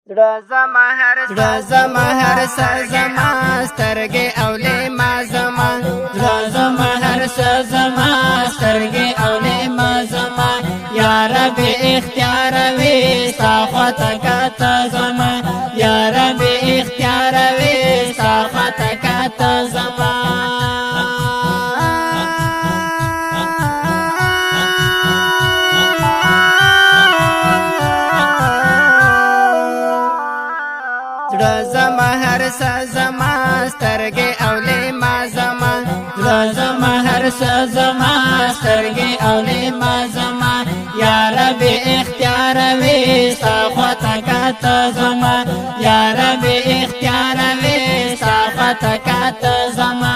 زړه زما هر څه زما سترګې اولې ما زما زړه زما هر څه زما سترګې اولې ما زما یا رب اختیار وې ستا خواته کاته زما یا رب اختیار وې ستا خواته کاته زما زړه زما هر څه زما سترګې اولې ما زما زړه زما هر څه زما سترګې اولې ما زما یا رب اختیار وې ستا خواته کاته زما یا رب اختیار وې ستا خواته کاته زما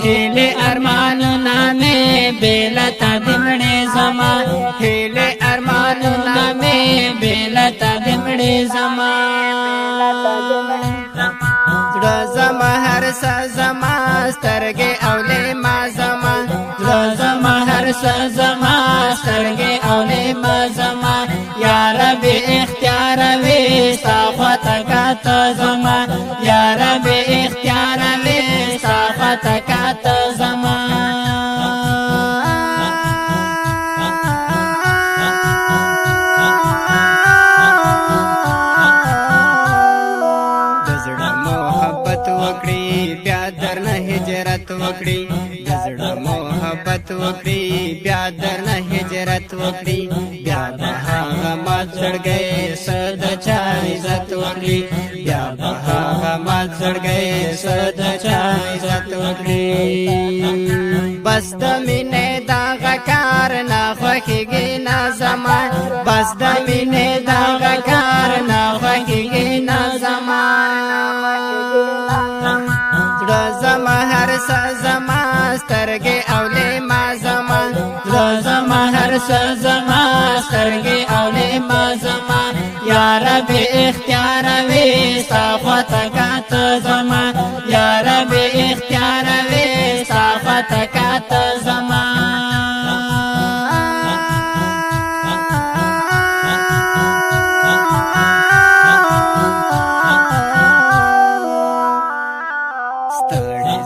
هیله ارمانونه مې بېلته د مړې زما هیله ارمانونه مې بېلته د مړې زما زړه زما هر څه زما سترګې اولې ما زما زړه زما هر څه زما سترګې اولې ما زما یا رب اختیار وې ستا خواته کاته زما یا رب اختیار وې ستا خواته کاته زما د زړه محبت وکړي بیا درنه هجرت وکړي د زړه محبت وکړي بیا درنه هجرت وکړي بیا به هغه مات زړګی صد چا عزت وکړي بیا به هغه مات زړګی صد چا عزت وکړي بس د مینې دغه کار نه خوښېږي نه زما بس د مینې دغه کار نه خوښېږي نه زما زړه زما هر څه زما سترګې اولې ما زما زړه زما هر څه زما سترګې اولې ما زما یا رب اختیار وې ستا خواته کاته زما یا رب اختیار وې ستا خواته کاته زما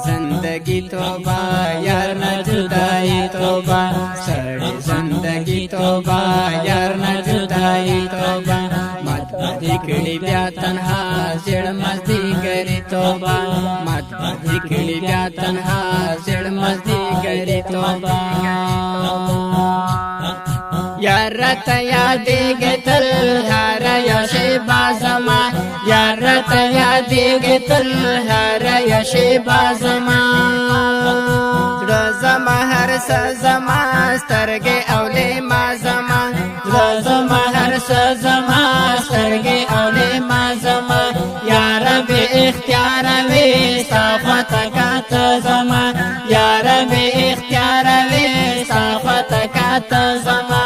زندگی توبہ یار نہ جدائی توبہ سڑی زندگی توبہ یار نہ جدائی توبہ مت بدکڑی بیا تنہا زڑ مزدی گری توبہ مت بدکڑی بیا تنہا زڑ مزدی گری توبہ یار رت یادیږي تل هر یو شی بازما یار رت یادیږي تل هر یو شی بازما زړه زما هر څه زما سترګې اولې ما زما زړه زما هر څه زما سترګې اولې ما زما یا رب اختیار وې ستا خواته کاته زما یا رب اختیار وې ستا خواته کاته زما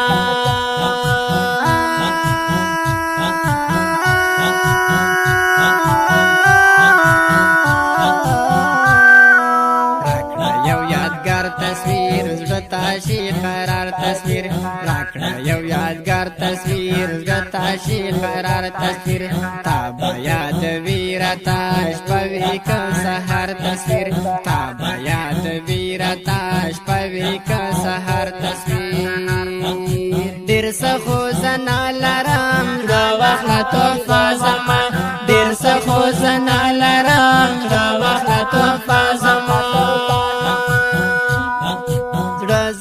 شي قرار تصویر راکړه یو یادګار تصویر زړه شي قرار تصویر تا به یاد ویرتا شپوي که سحر تصویر تا به یاد ویرتا شپوي که سحر تصویر ډېر څه خو زنا لرم د وخت تحفه زما ډېر څه خو زنا لرم د وخت تحفه زما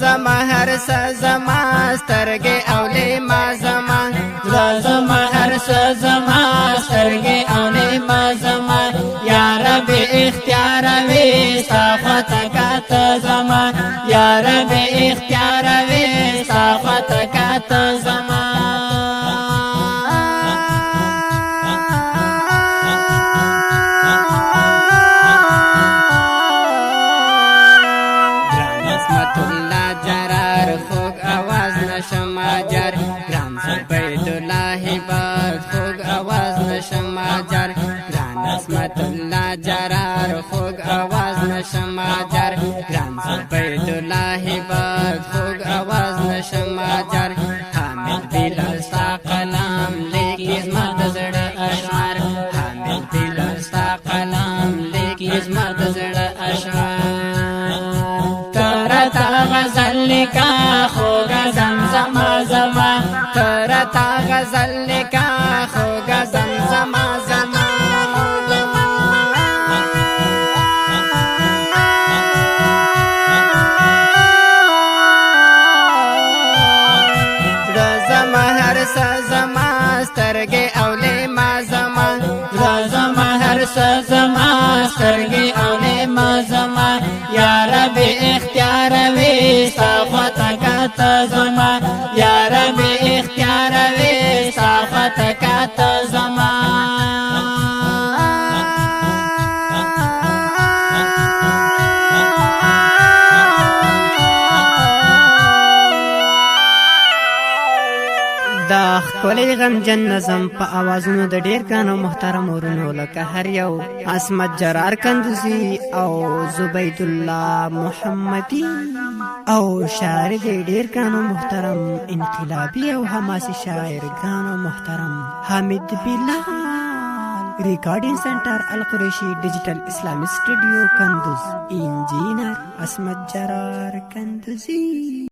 زما هر څه زما سترګې اولې ما زما زړه زما هر څه زما سترګې اولې ما زما یا رب اختیار وې ستا خواته کاته زما یا رب اختیار وې ستا خواته کاته زما نشما جر گران عصمت الله جرار خوږ आवाज نشما جر گران زبید الله باد خوږ आवाज نشما جر حامد بلال ستا قلم لیکي زما د زړه اشعار حامد بلال ستا قلم لیکي زما د زړه اشعار ترتا غزل لیکا خوږه زمزمه زما ترتا غزل لیکا خوږه زمزمه زما زما هر څه زما سترګې اولې ما زما زما هر څه زما سترګې اولې ما زما یا رب اختیار وې صفات کاته زما یا رب اختیار وې صفات کاته زما دا خپلې غمجن نظم په اوازونو د ډېر ګانو محترم ورونو لکه هر یو عصمت جرار کندوزي او زبید الله محمدي او شاعر د ډېر ګانو محترم انقلابي او حماسي شاعر ګانو محترم حامد بلال ریکارډینګ سنټر القریشي ډیجیټل اسلامي سټوډیو کندوز انجینر عصمت جرار کندوزي